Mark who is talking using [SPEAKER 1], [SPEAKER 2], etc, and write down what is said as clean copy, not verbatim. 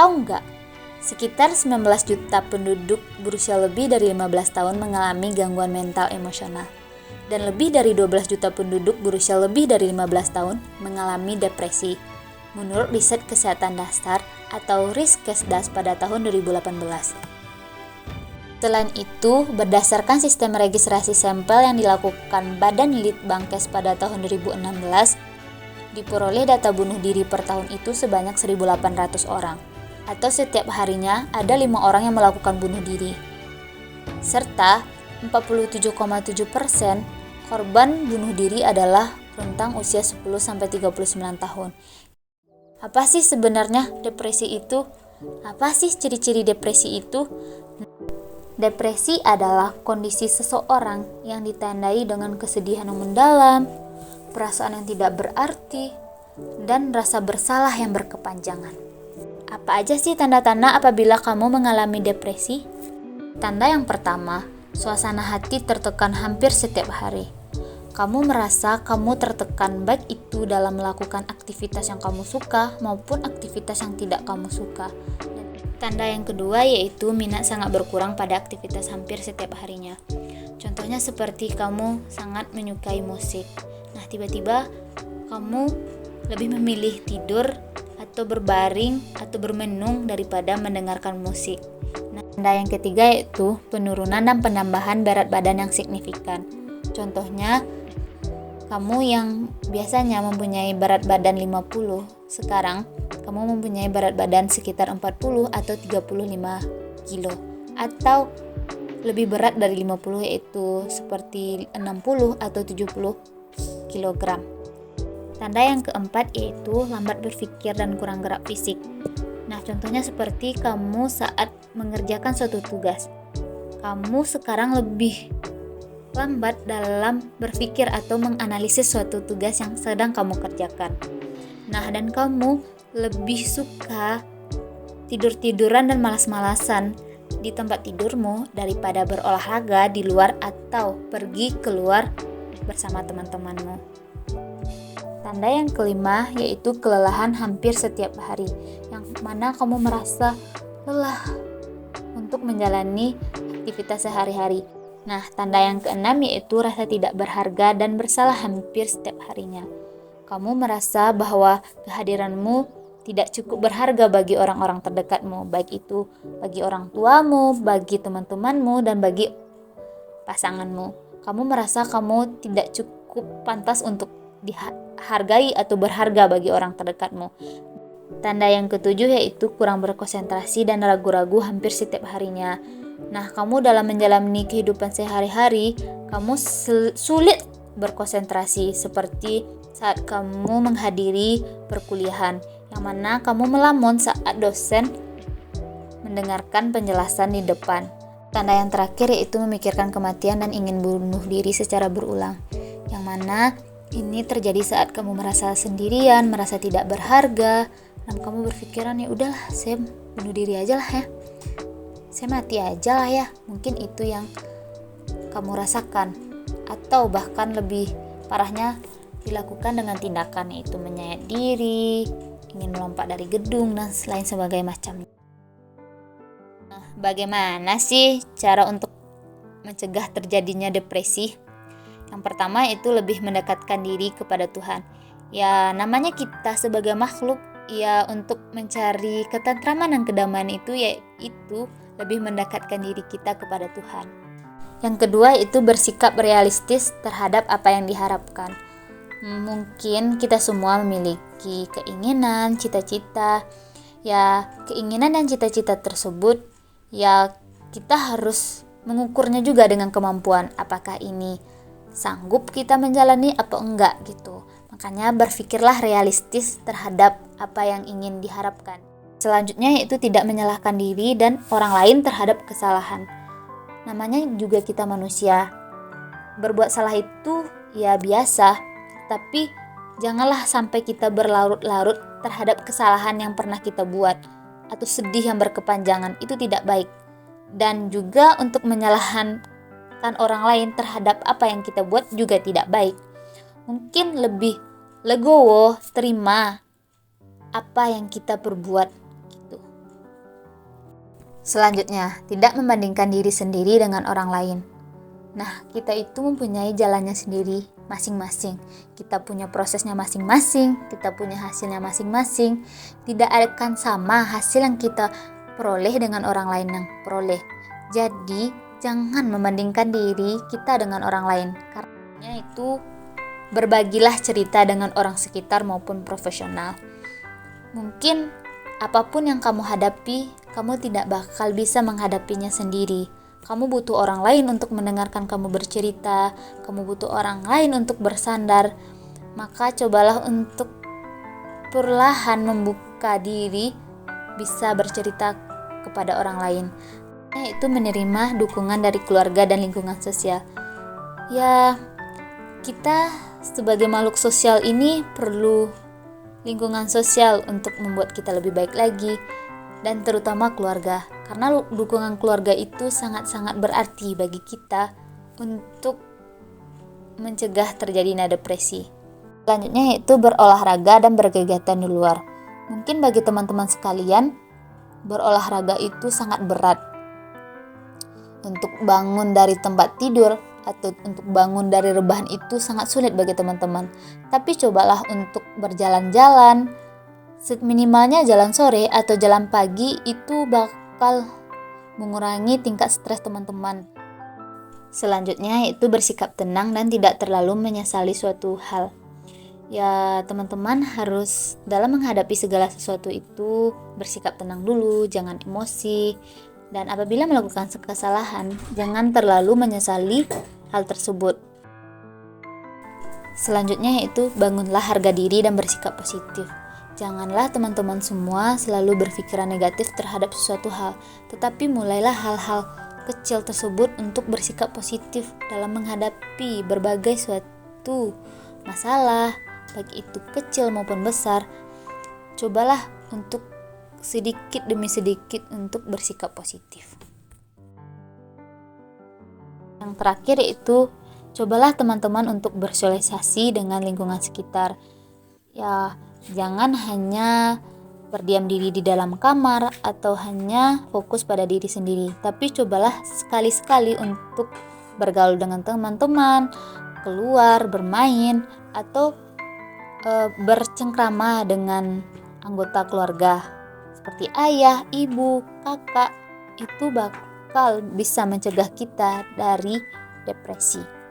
[SPEAKER 1] Tahu nggak? Sekitar 19 juta penduduk berusia lebih dari 15 tahun mengalami gangguan mental emosional. Dan lebih dari 12 juta penduduk berusia lebih dari 15 tahun mengalami depresi. Menurut riset kesehatan dasar atau Riskesdas pada tahun 2018. Selain itu, berdasarkan sistem registrasi sampel yang dilakukan Badan Litbangkes pada tahun 2016, diperoleh data bunuh diri per tahun itu sebanyak 1.800 orang, atau setiap harinya ada 5 orang yang melakukan bunuh diri. Serta 47,7% korban bunuh diri adalah rentang usia 10-39 tahun. Apa sih sebenarnya depresi itu? Apa sih ciri-ciri depresi itu? Depresi adalah kondisi seseorang yang ditandai dengan kesedihan yang mendalam, perasaan yang tidak berarti, dan rasa bersalah yang berkepanjangan. Apa aja sih tanda-tanda apabila kamu mengalami depresi? Tanda yang pertama, suasana hati tertekan hampir setiap hari. Kamu merasa kamu tertekan baik itu dalam melakukan aktivitas yang kamu suka maupun aktivitas yang tidak kamu suka. Tanda yang kedua yaitu minat sangat berkurang pada aktivitas hampir setiap harinya. Contohnya seperti kamu sangat menyukai musik. Nah, tiba-tiba kamu lebih memilih tidur atau berbaring atau bermenung daripada mendengarkan musik. Nah, tanda yang ketiga yaitu penurunan dan penambahan berat badan yang signifikan. Contohnya, kamu yang biasanya mempunyai berat badan 50, sekarang kamu mempunyai berat badan sekitar 40 atau 35 kilo. Atau lebih berat dari 50 yaitu seperti 60 atau 70 kilogram. Tanda yang keempat yaitu lambat berpikir dan kurang gerak fisik. Nah, contohnya seperti kamu saat mengerjakan suatu tugas. Kamu sekarang lebih lambat dalam berpikir atau menganalisis suatu tugas yang sedang kamu kerjakan. Nah, dan kamu lebih suka tidur-tiduran dan malas-malasan di tempat tidurmu daripada berolahraga di luar atau pergi keluar bersama teman-temanmu. Tanda yang kelima yaitu kelelahan hampir setiap hari, yang mana kamu merasa lelah untuk menjalani aktivitas sehari-hari. Nah, tanda yang keenam yaitu rasa tidak berharga dan bersalah hampir setiap harinya. Kamu merasa bahwa kehadiranmu tidak cukup berharga bagi orang-orang terdekatmu, baik itu bagi orang tuamu, bagi teman-temanmu, dan bagi pasanganmu. Kamu merasa kamu tidak cukup pantas untuk dihargai atau berharga bagi orang terdekatmu. Tanda yang ketujuh yaitu kurang berkonsentrasi dan ragu-ragu hampir setiap harinya. Nah, kamu dalam menjalani kehidupan sehari-hari, kamu sulit berkonsentrasi seperti saat kamu menghadiri perkuliahan, yang mana kamu melamun saat dosen mendengarkan penjelasan di depan. Tanda yang terakhir yaitu memikirkan kematian dan ingin bunuh diri secara berulang, yang mana ini terjadi saat kamu merasa sendirian, merasa tidak berharga, dan kamu berpikiran ya udahlah, saya bunuh diri aja lah ya. Saya mati aja lah ya. Mungkin itu yang kamu rasakan. Atau bahkan lebih parahnya dilakukan dengan tindakan yaitu menyayat diri, ingin melompat dari gedung, dan lain sebagainya macamnya. Nah, bagaimana sih cara untuk mencegah terjadinya depresi? Yang pertama itu lebih mendekatkan diri kepada Tuhan. Ya, namanya kita sebagai makhluk, ya untuk mencari ketentraman dan kedamaian itu yaitu lebih mendekatkan diri kita kepada Tuhan. Yang kedua itu bersikap realistis terhadap apa yang diharapkan. Mungkin kita semua memiliki keinginan, cita-cita. Ya, keinginan dan cita-cita tersebut ya kita harus mengukurnya juga dengan kemampuan. Apakah ini sanggup kita menjalani atau enggak gitu. Makanya berpikirlah realistis terhadap apa yang ingin diharapkan. Selanjutnya yaitu tidak menyalahkan diri dan orang lain terhadap kesalahan. Namanya juga kita manusia. Berbuat salah itu ya biasa, tapi janganlah sampai kita berlarut-larut terhadap kesalahan yang pernah kita buat atau sedih yang berkepanjangan, itu tidak baik. Dan juga untuk menyalahkan orang lain terhadap apa yang kita buat juga tidak baik. Mungkin lebih legowo terima apa yang kita perbuat gitu. Selanjutnya, tidak membandingkan diri sendiri dengan orang lain. Nah, kita itu mempunyai jalannya sendiri masing-masing. Kita punya prosesnya masing-masing, kita punya hasilnya masing-masing. Tidak akan sama hasil yang kita peroleh dengan orang lain yang peroleh. Jadi, jangan membandingkan diri kita dengan orang lain. Karena itu, berbagilah cerita dengan orang sekitar maupun profesional. Mungkin apapun yang kamu hadapi, kamu tidak bakal bisa menghadapinya sendiri. Kamu butuh orang lain untuk mendengarkan kamu bercerita, kamu butuh orang lain untuk bersandar. Maka cobalah untuk perlahan membuka diri, bisa bercerita kepada orang lain. Yaitu menerima dukungan dari keluarga dan lingkungan sosial. Ya, kita sebagai makhluk sosial ini perlu lingkungan sosial untuk membuat kita lebih baik lagi, dan terutama keluarga, karena dukungan keluarga itu sangat-sangat berarti bagi kita untuk mencegah terjadinya depresi. Selanjutnya yaitu berolahraga dan berkegiatan di luar. Mungkin bagi teman-teman sekalian, berolahraga itu sangat berat. Untuk bangun dari tempat tidur atau untuk bangun dari rebahan itu sangat sulit bagi teman-teman. Tapi cobalah untuk berjalan-jalan, minimalnya jalan sore atau jalan pagi, itu bakal mengurangi tingkat stres teman-teman. Selanjutnya yaitu bersikap tenang dan tidak terlalu menyesali suatu hal. Ya, teman-teman harus dalam menghadapi segala sesuatu itu bersikap tenang dulu, jangan emosi. Dan apabila melakukan kesalahan, jangan terlalu menyesali hal tersebut. Selanjutnya yaitu bangunlah harga diri dan bersikap positif. Janganlah teman-teman semua selalu berpikiran negatif terhadap sesuatu hal, tetapi mulailah hal-hal kecil tersebut untuk bersikap positif dalam menghadapi berbagai suatu masalah, baik itu kecil maupun besar. Cobalah untuk sedikit demi sedikit untuk bersikap positif. Yang terakhir yaitu cobalah teman-teman untuk bersosialisasi dengan lingkungan sekitar. Ya, jangan hanya berdiam diri di dalam kamar atau hanya fokus pada diri sendiri, tapi cobalah sekali-sekali untuk bergaul dengan teman-teman, keluar, bermain, atau bercengkrama dengan anggota keluarga seperti ayah, ibu, kakak. Itu bakal bisa mencegah kita dari depresi.